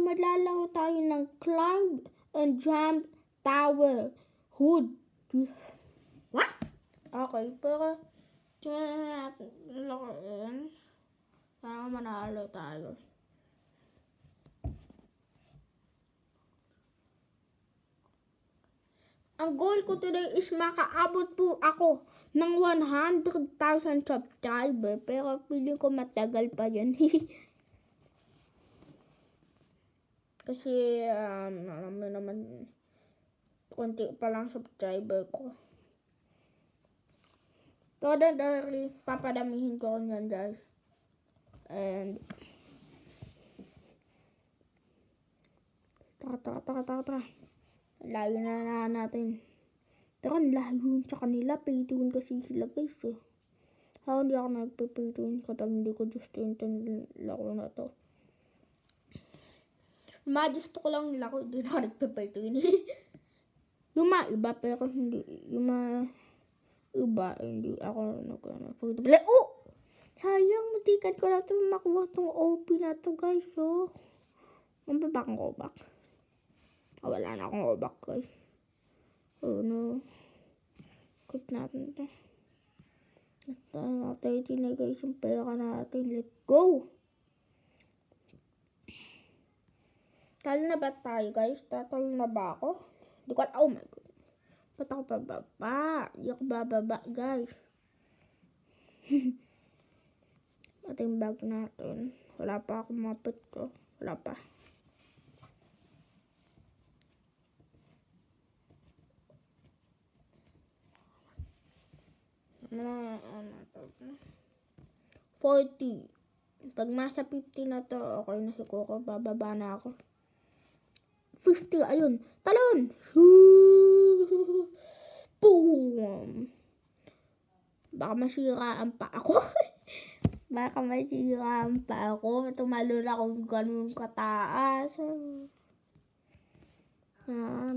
maglalaro tayo ng climb and jump tower. Hood. What? Okay, pero tingnan natin laruin. Sana manalo tayo. Ang goal ko today is makaabot po ako ng 100,000 subscriber. Pero feeling ko matagal pa yun. Kasi, alam mo naman, konti pa lang subscriber ko. So, dahil papadamihin ko yan, guys. And, tara. Layo na natin. Pero ang layo sa kanila. Paytuin kasi sila, guys. How hindi ako nagpapaytuin kapag hindi ko gusto yung laro na to. Gusto ko lang laro. Hindi na ako nagpapaytuin. Yung iba, pero hindi. Yung iba, hindi ako nagpapaytuin. Oh! Sayang, matikat ko na ito makuha itong OP na ito, guys. So, ano ba akong obak? Wala na akong obak, guys. Oh, no. Quit natin ito. Natin na, guys, yung pera natin. Let's go! Talo na ba tayo, guys? Tatalo na ba ako? Oh my God. Ba't ako pababa? Hindi ako bababa, guys. Ito yung bag natin. Wala pa ako mapit ko. Wala pa. Ano 40. Pag masa 50 na to, okay na siguro. Bababa na ako. 50, ayun. Talon! Boom! Baka masiraan pa ako. Baka masiraan pa ako. Tumalo na akong ganun kataas.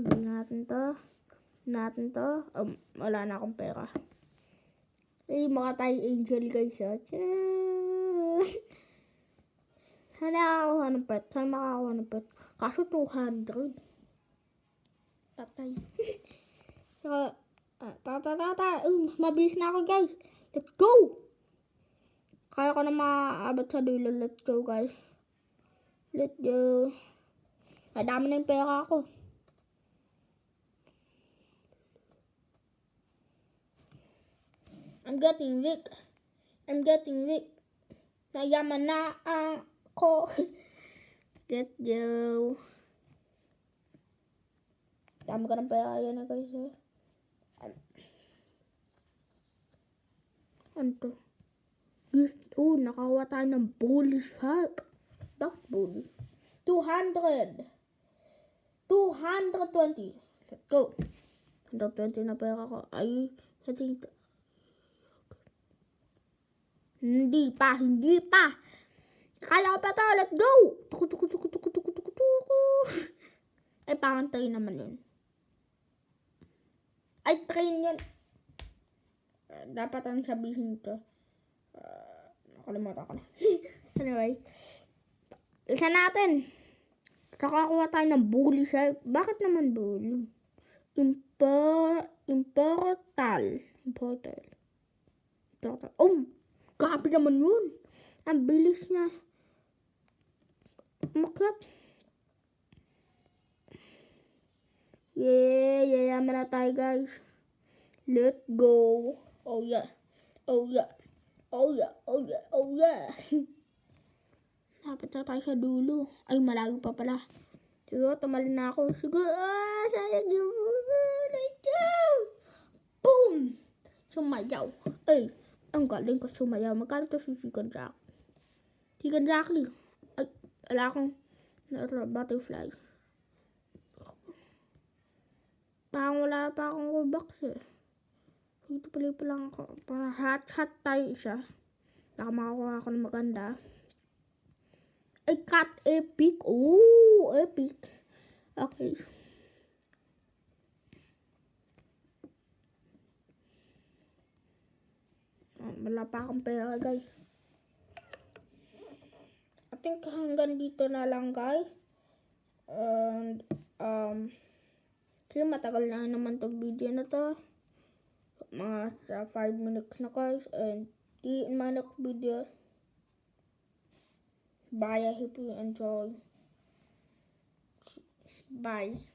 Bili natin to. Wala na akong pera. Mga tayo angel, guys. Sana makakuha ng pet. Kaso 200. Patay. So, mabilis na ako, guys. Let's go! Kaya ko na maabot sa dulo. Let's go, guys. Let's go. Madami na yung pera ko. I'm getting weak. Nayaman na ako. Let's go. Dami ko ng pera. Ayan na, guys. Ano to? Gift. Nakakuha tayo ng bully shark. Duck bully. 200. 220. Let's go. 120 na pera ko. Ay, Hindi pa. Akala ko pa to. Let's go. Ay, parang train naman yun. Ay, train yun. Dapat ang sabihin to. Nakalimutan ko na. Anyway. Isa natin. Nakakuha tayo ng bully siya. Bakit naman bully? Importal. Oh! Grabe naman yun. Ang bilis niya. Maklap. Yaman na tayo, guys. Let's go. Oh yeah. Dapat na tayo sa dulo. Ay, malayo pa pala. Siguro, tumalin na ako. Siguro, sayang yun. Let's go. Boom! Sumayaw. Ay, ang galing ko sumayaw. Magkano to si Chicken Jack? Chicken Jack Lee. Ay, wala akong butterfly. Parang wala pa akong Robux eh. Dito pala lang ako. Para hot tayo isa. Baka makakuha ako ng maganda. Ay, cat epic. Oh, epic. Okay. Wala pa akong pera, guys. I think hanggang dito na lang, guys. And, kasi matagal na naman tong video na to. Mga sa 5 minutes na guys. And, in my next video. Bye, I hope you enjoy. Bye.